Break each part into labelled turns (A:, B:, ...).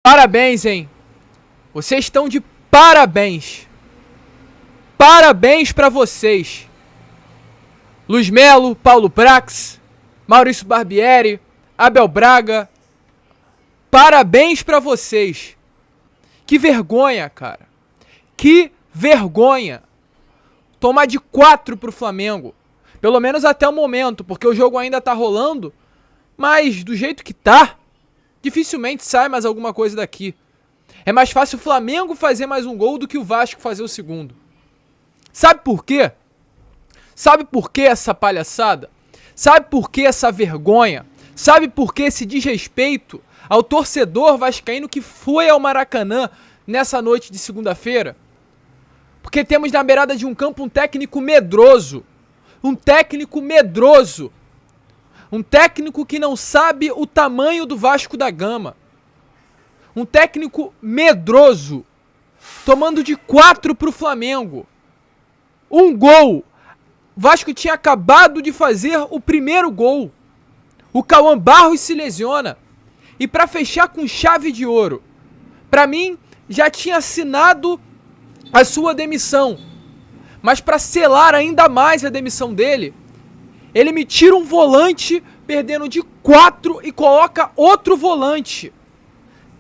A: Parabéns, hein? Vocês estão de parabéns. Parabéns pra vocês. Luiz Melo, Paulo Brax, Maurício Barbieri, Abel Braga. Parabéns pra vocês. Que vergonha, cara. Que vergonha. Tomar de 4 pro Flamengo. Pelo menos até o momento, porque o jogo ainda tá rolando. Mas do jeito que tá, dificilmente sai mais alguma coisa daqui. É mais fácil o Flamengo fazer mais um gol do que o Vasco fazer o segundo. Sabe por quê? Sabe por que essa palhaçada? Sabe por que essa vergonha? Sabe por que esse desrespeito ao torcedor vascaíno que foi ao Maracanã nessa noite de segunda-feira? Porque temos na beirada de um campo um técnico medroso. Um técnico medroso. Um técnico que não sabe o tamanho do Vasco da Gama. Um técnico medroso. Tomando de 4 pro Flamengo. Um gol. O Vasco tinha acabado de fazer o primeiro gol. O Cauã Barros se lesiona. E pra fechar com chave de ouro, pra mim, já tinha assinado a sua demissão. Mas pra selar ainda mais a demissão dele, ele me tira um volante perdendo de 4 e coloca outro volante.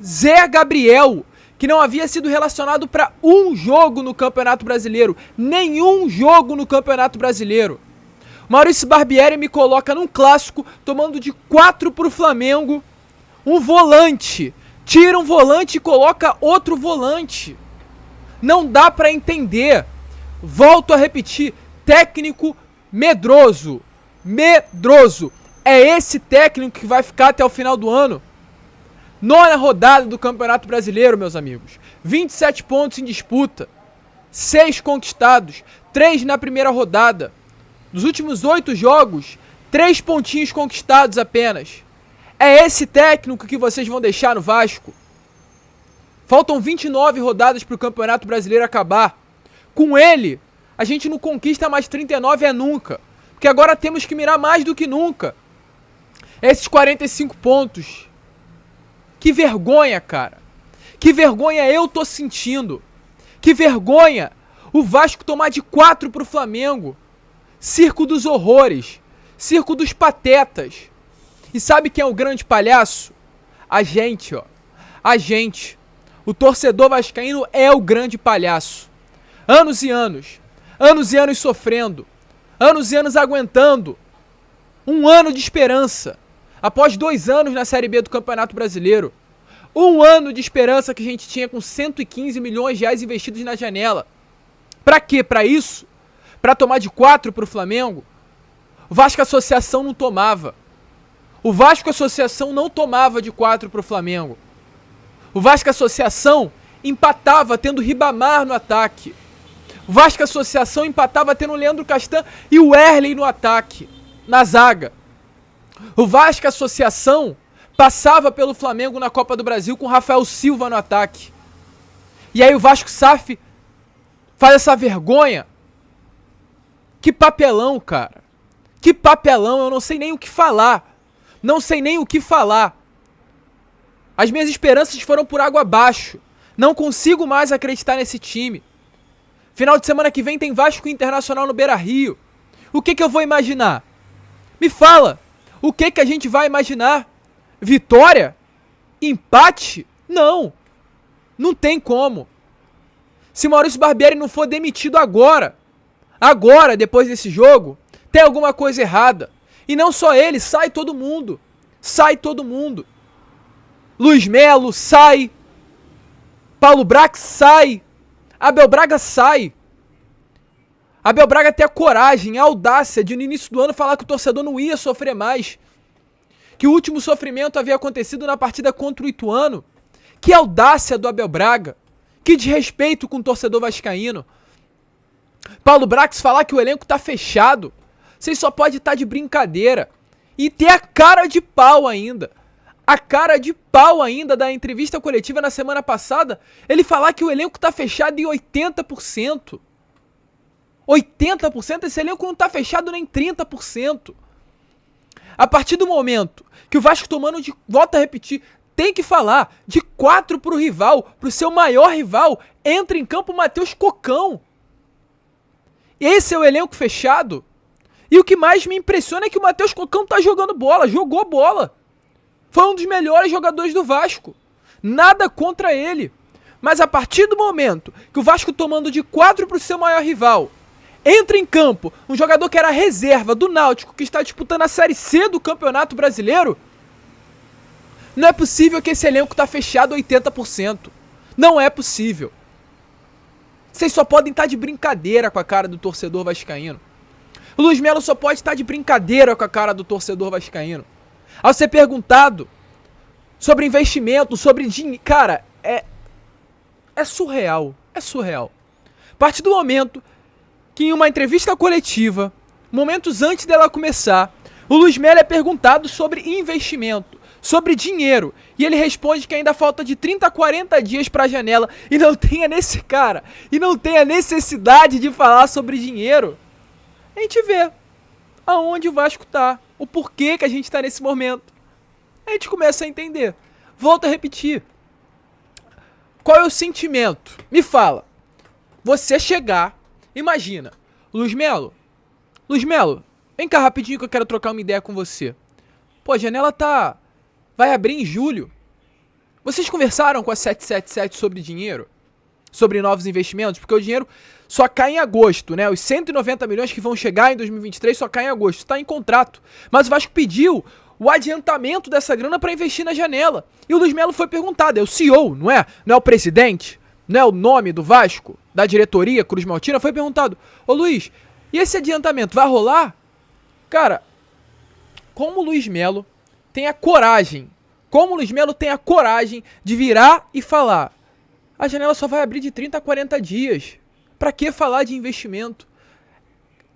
A: Zé Gabriel, que não havia sido relacionado para um jogo no Campeonato Brasileiro. Nenhum jogo no Campeonato Brasileiro. Maurício Barbieri me coloca num clássico, tomando de 4 pro Flamengo, um volante. Tira um volante e coloca outro volante. Não dá para entender. Volto a repetir, técnico medroso. Medroso. É esse técnico que vai ficar até o final do ano. 9ª rodada do Campeonato Brasileiro, meus amigos. 27 pontos em disputa. 6 conquistados. 3 na primeira rodada. Dos últimos 8 jogos, 3 pontinhos conquistados apenas. É esse técnico que vocês vão deixar no Vasco? Faltam 29 rodadas para o Campeonato Brasileiro acabar. Com ele, a gente não conquista mais 39 nunca. Porque agora temos que mirar mais do que nunca. Esses 45 pontos. Que vergonha, cara. Que vergonha eu tô sentindo. Que vergonha o Vasco tomar de 4 pro Flamengo. Circo dos horrores. Circo dos patetas. E sabe quem é o grande palhaço? A gente, ó. A gente. O torcedor vascaíno é o grande palhaço. Anos e anos. Anos e anos sofrendo. Anos e anos aguentando. Um ano de esperança. Após 2 anos na Série B do Campeonato Brasileiro. Um ano de esperança que a gente tinha com 115 milhões de reais investidos na janela. Pra quê? Pra isso? Pra tomar de 4 pro Flamengo? O Vasco Associação não tomava. O Vasco Associação não tomava de 4 pro Flamengo. O Vasco Associação empatava tendo Ribamar no ataque. O Vasco Associação empatava tendo o Leandro Castan e o Erley no ataque. Na zaga. O Vasco Associação passava pelo Flamengo na Copa do Brasil com Rafael Silva no ataque. E aí o Vasco SAF faz essa vergonha. Que papelão, cara. Que papelão, eu não sei nem o que falar. Não sei nem o que falar. As minhas esperanças foram por água abaixo. Não consigo mais acreditar nesse time. Final de semana que vem tem Vasco Internacional no Beira-Rio. O que eu vou imaginar? Me fala. O que a gente vai imaginar? Vitória? Empate? Não. Não tem como. Se Maurício Barbieri não for demitido agora, depois desse jogo, tem alguma coisa errada. E não só ele, sai todo mundo. Sai todo mundo. Luiz Melo, sai. Paulo Brax, sai. Abel Braga, sai. Abel Braga tem a coragem, a audácia de no início do ano falar que o torcedor não ia sofrer mais. Que o último sofrimento havia acontecido na partida contra o Ituano. Que audácia do Abel Braga. Que desrespeito com o torcedor vascaíno. Paulo Brax falar que o elenco tá fechado. Vocês só podem estar de brincadeira. E ter a cara de pau ainda. A cara de pau ainda da entrevista coletiva na semana passada. Ele falar que o elenco tá fechado em 80%. 80%? Esse elenco não tá fechado nem 30%. A partir do momento que o Vasco tomando de, volta a repetir, tem que falar. De 4 pro rival, pro seu maior rival, entra em campo o Matheus Cocão. Esse é o elenco fechado? E o que mais me impressiona é que o Matheus Cocão tá jogando bola, jogou bola. Foi um dos melhores jogadores do Vasco. Nada contra ele. Mas a partir do momento que o Vasco tomando de 4 pro seu maior rival, entra em campo um jogador que era reserva do Náutico, que está disputando a Série C do Campeonato Brasileiro, não é possível que esse elenco tá fechado 80%. Não é possível. Vocês só podem estar de brincadeira com a cara do torcedor vascaíno. O Luiz Melo só pode estar de brincadeira com a cara do torcedor vascaíno. Ao ser perguntado sobre investimento, sobre dinheiro, cara, é surreal. É surreal. A partir do momento que em uma entrevista coletiva, momentos antes dela começar, o Luiz Melo é perguntado sobre investimento, sobre dinheiro, e ele responde que ainda falta de 30 a 40 dias para a janela e não tem a necessidade de falar sobre dinheiro. A gente vê aonde o Vasco tá, o porquê que a gente tá nesse momento. A gente começa a entender. Volto a repetir. Qual é o sentimento? Me fala. Você chegar, imagina, Luiz Melo, vem cá rapidinho que eu quero trocar uma ideia com você. Pô, a janela vai abrir em julho. Vocês conversaram com a 777 sobre dinheiro? Sobre novos investimentos? Porque o dinheiro só cai em agosto, né? Os 190 milhões que vão chegar em 2023 só cai em agosto. Está em contrato. Mas o Vasco pediu o adiantamento dessa grana para investir na janela. E o Luiz Melo foi perguntado. É o CEO, não é? Não é o presidente? Não é o nome do Vasco? Da diretoria Cruz Maltina? Foi perguntado. Ô Luiz, e esse adiantamento vai rolar? Cara, como o Luiz Melo tem a coragem de virar e falar: a janela só vai abrir de 30 a 40 dias. Pra que falar de investimento?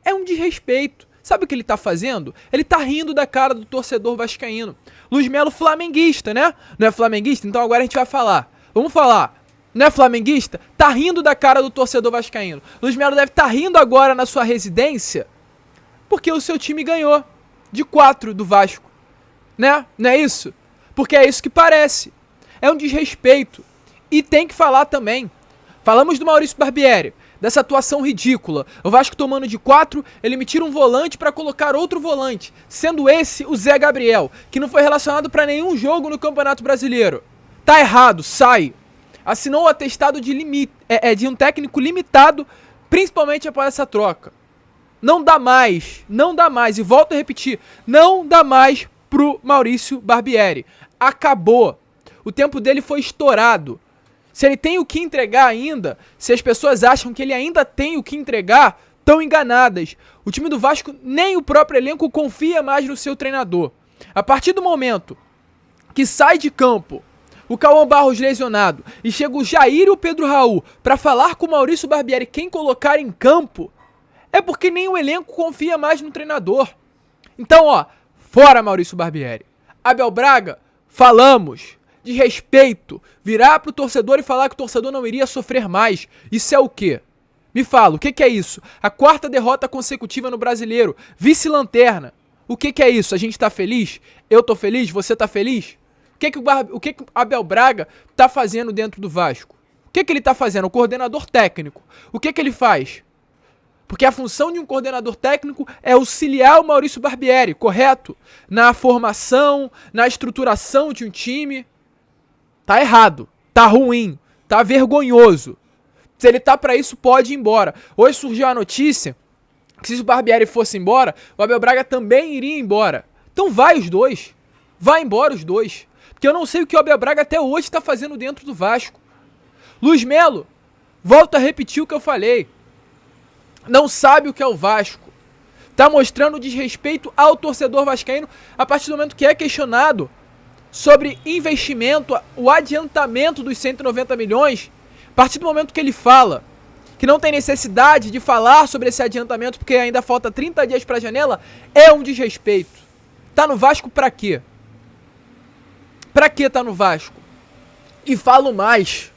A: É um desrespeito. Sabe o que ele tá fazendo? Ele tá rindo da cara do torcedor vascaíno. Luiz Melo flamenguista, né? Não é flamenguista? Então agora a gente vai falar. Vamos falar. Não é flamenguista? Tá rindo da cara do torcedor vascaíno. Luiz Melo deve estar rindo agora na sua residência porque o seu time ganhou de 4 do Vasco. Né? Não é isso? Porque é isso que parece. É um desrespeito. E tem que falar também. Falamos do Maurício Barbieri, dessa atuação ridícula. O Vasco tomando de 4, ele me tira um volante para colocar outro volante, sendo esse o Zé Gabriel, que não foi relacionado para nenhum jogo no Campeonato Brasileiro. Tá errado, sai. Assinou o atestado de um técnico limitado, principalmente após essa troca. Não dá mais, e volto a repetir, não dá mais pro Maurício Barbieri. Acabou. O tempo dele foi estourado. Se ele tem o que entregar ainda, se as pessoas acham que ele ainda tem o que entregar, estão enganadas. O time do Vasco, nem o próprio elenco confia mais no seu treinador. A partir do momento que sai de campo o Cauã Barros lesionado e chega o Jair e o Pedro Raul para falar com o Maurício Barbieri quem colocar em campo, é porque nem o elenco confia mais no treinador. Então, fora Maurício Barbieri. Abel Braga, falamos de respeito, virar pro torcedor e falar que o torcedor não iria sofrer mais. Isso é o quê? Me fala, o que é isso? A 4ª derrota consecutiva no Brasileiro, vice-lanterna. O que é isso? A gente tá feliz? Eu tô feliz? Você tá feliz? O que o Abel Braga tá fazendo dentro do Vasco? O que ele tá fazendo? O coordenador técnico. O que ele faz? Porque a função de um coordenador técnico é auxiliar o Maurício Barbieri, correto? Na formação, na estruturação de um time. Tá errado, tá ruim, tá vergonhoso. Se ele tá pra isso, pode ir embora. Hoje surgiu a notícia que se o Barbieri fosse embora, o Abel Braga também iria embora. Então vai os dois. Vai embora os dois. Porque eu não sei o que o Abel Braga até hoje tá fazendo dentro do Vasco. Luiz Melo, volto a repetir o que eu falei. Não sabe o que é o Vasco. Tá mostrando desrespeito ao torcedor vascaíno a partir do momento que é questionado sobre investimento, o adiantamento dos 190 milhões, a partir do momento que ele fala que não tem necessidade de falar sobre esse adiantamento porque ainda falta 30 dias para a janela, é um desrespeito. Tá no Vasco pra quê? Pra que tá no Vasco? E falo mais.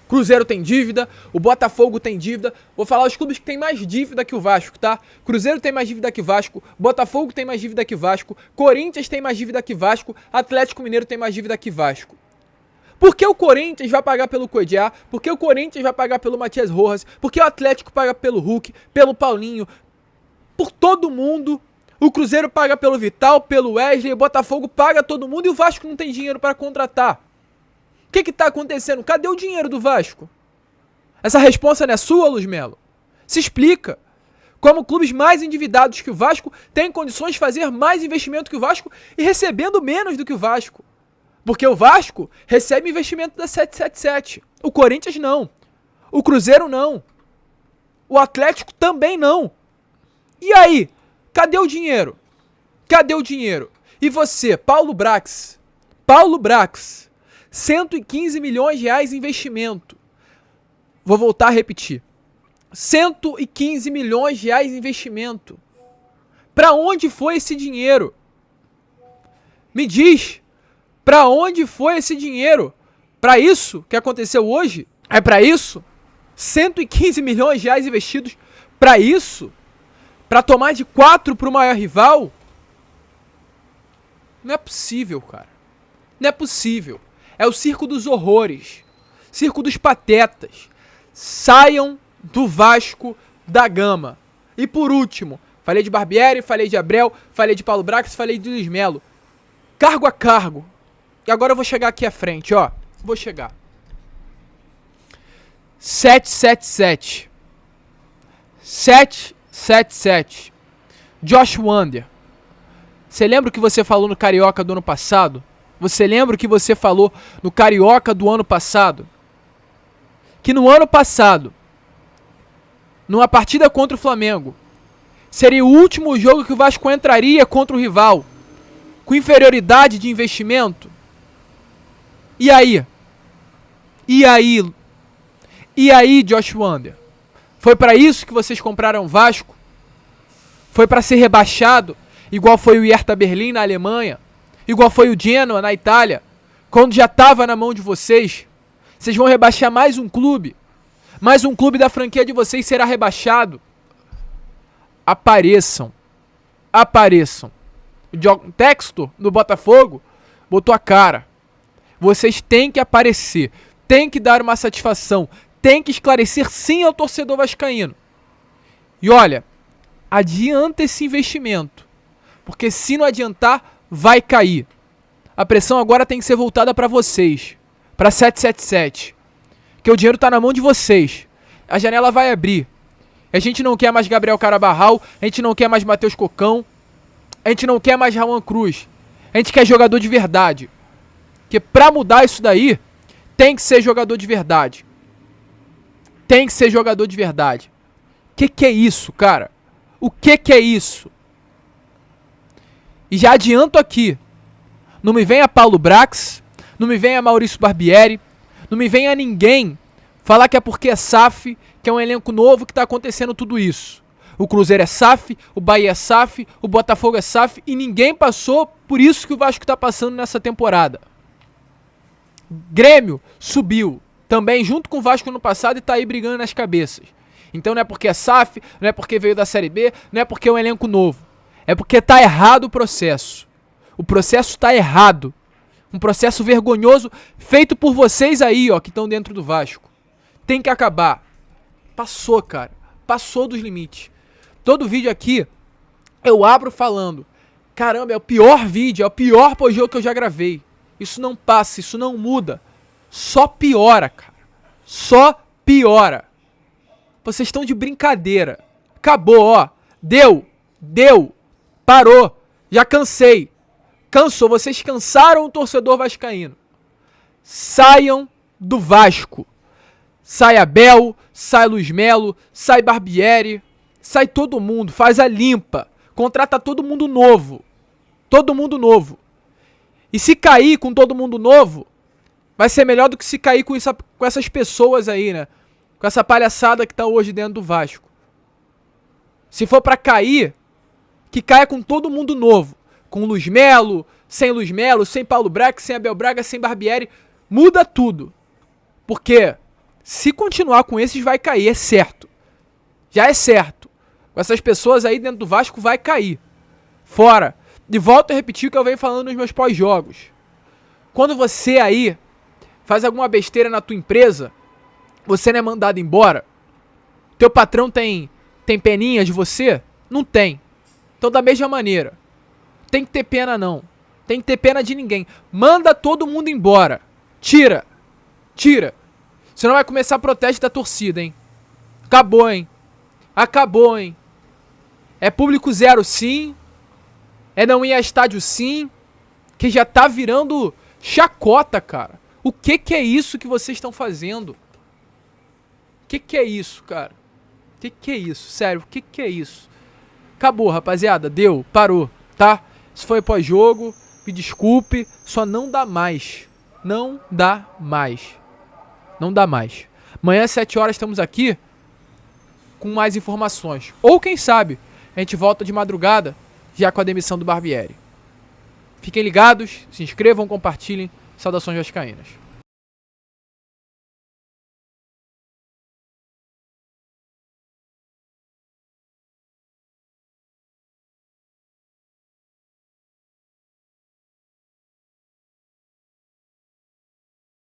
A: Cruzeiro tem dívida, o Botafogo tem dívida. Vou falar os clubes que tem mais dívida que o Vasco, tá? Cruzeiro tem mais dívida que Vasco, Botafogo tem mais dívida que Vasco, Corinthians tem mais dívida que Vasco, Atlético Mineiro tem mais dívida que Vasco. Por que o Corinthians vai pagar pelo Coediá? Por que o Corinthians vai pagar pelo Matias Rojas? Por que o Atlético paga pelo Hulk, pelo Paulinho? Por todo mundo. O Cruzeiro paga pelo Vital, pelo Wesley, o Botafogo paga todo mundo e o Vasco não tem dinheiro para contratar. O que tá acontecendo? Cadê o dinheiro do Vasco? Essa resposta não é sua, Luiz Melo? Se explica. Como clubes mais endividados que o Vasco têm condições de fazer mais investimento que o Vasco e recebendo menos do que o Vasco. Porque o Vasco recebe investimento da 777. O Corinthians não. O Cruzeiro não. O Atlético também não. E aí? Cadê o dinheiro? Cadê o dinheiro? E você, Paulo Brax, 115 milhões de reais em investimento. Vou voltar a repetir. 115 milhões de reais em investimento. Para onde foi esse dinheiro? Me diz, para onde foi esse dinheiro? Para isso que aconteceu hoje? É para isso? 115 milhões de reais investidos para isso? Para tomar de 4 para o maior rival? Não é possível, cara. Não é possível. É o circo dos horrores. Circo dos patetas. Saiam do Vasco da Gama. E por último, falei de Barbieri, falei de Abreu, falei de Paulo Brax, falei de Luiz Melo. Cargo a cargo. E agora eu vou chegar aqui à frente, ó. Vou chegar. 777. 777. Josh Wander. Você lembra o que você falou no Carioca do ano passado? Você lembra o que você falou no Carioca do ano passado? Que no ano passado, numa partida contra o Flamengo, seria o último jogo que o Vasco entraria contra o rival, com inferioridade de investimento? E aí? E aí? E aí, Josh Wander? Foi para isso que vocês compraram o Vasco? Foi para ser rebaixado, igual foi o Hertha Berlim na Alemanha? Igual foi o Genoa na Itália? Quando já estava na mão de vocês? Vocês vão rebaixar mais um clube? Mais um clube da franquia de vocês será rebaixado? Apareçam. Apareçam. O John Textor, no Botafogo, botou a cara. Vocês têm que aparecer. Tem que dar uma satisfação. Tem que esclarecer sim ao torcedor vascaíno. E olha, adianta esse investimento. Porque se não adiantar, vai cair. A pressão agora tem que ser voltada para vocês. Para 777. Porque o dinheiro tá na mão de vocês. A janela vai abrir. A gente não quer mais Gabriel Carabarral. A gente não quer mais Matheus Cocão. A gente não quer mais Raul Cruz. A gente quer jogador de verdade. Porque pra mudar isso daí, tem que ser jogador de verdade. Tem que ser jogador de verdade. Que é isso, cara? O que é isso? E já adianto aqui. Não me venha Paulo Brax. Não me venha Maurício Barbieri. Não me venha ninguém falar que é porque é SAF, que é um elenco novo que tá acontecendo tudo isso. O Cruzeiro é SAF, o Bahia é SAF, o Botafogo é SAF e ninguém passou por isso que o Vasco tá passando nessa temporada. Grêmio subiu também junto com o Vasco no passado e tá aí brigando nas cabeças. Então não é porque é SAF, não é porque veio da Série B, não é porque é um elenco novo. É porque tá errado o processo. O processo tá errado. Um processo vergonhoso feito por vocês aí, ó, que estão dentro do Vasco. Tem que acabar. Passou, cara. Passou dos limites. Todo vídeo aqui eu abro falando: caramba, é o pior vídeo, é o pior pós-jogo que eu já gravei. Isso não passa, isso não muda. Só piora, cara. Só piora. Vocês estão de brincadeira. Acabou, ó. Deu. Parou. Já cansei. Cansou. Vocês cansaram o torcedor vascaíno. Saiam do Vasco. Sai Abel, sai Luiz Melo, sai Barbieri, sai todo mundo, faz a limpa. Contrata todo mundo novo. Todo mundo novo. E se cair com todo mundo novo, vai ser melhor do que se cair com essas pessoas aí, né? Com essa palhaçada que tá hoje dentro do Vasco. Se for pra cair, que caia com todo mundo novo. Com Luiz Melo, sem Paulo Brax, sem Abel Braga, sem Barbieri. Muda tudo. Porque Se continuar com esses, vai cair, é certo. Já é certo. Com essas pessoas aí dentro do Vasco, vai cair. Fora. E volto a repetir o que eu venho falando nos meus pós-jogos. Quando você aí faz alguma besteira na tua empresa, você não é mandado embora? Teu patrão tem peninha de você? Não tem. Então da mesma maneira. Tem que ter pena não. Tem que ter pena de ninguém. Manda todo mundo embora. Tira. Tira. Senão vai começar protesto da torcida, hein? Acabou, hein? Acabou, hein? É público zero sim. É não ir a estádio sim. Que já tá virando chacota, cara. O que é isso que vocês estão fazendo? O que é isso, cara? O que é isso? Sério, o que é isso? Acabou, rapaziada. Deu. Parou, tá? Isso foi pós-jogo. Me desculpe. Só não dá mais. Não dá mais. Não dá mais. Amanhã às 7 horas estamos aqui com mais informações. Ou quem sabe, a gente volta de madrugada já com a demissão do Barbieri. Fiquem ligados, se inscrevam, compartilhem. Saudações vascaínas.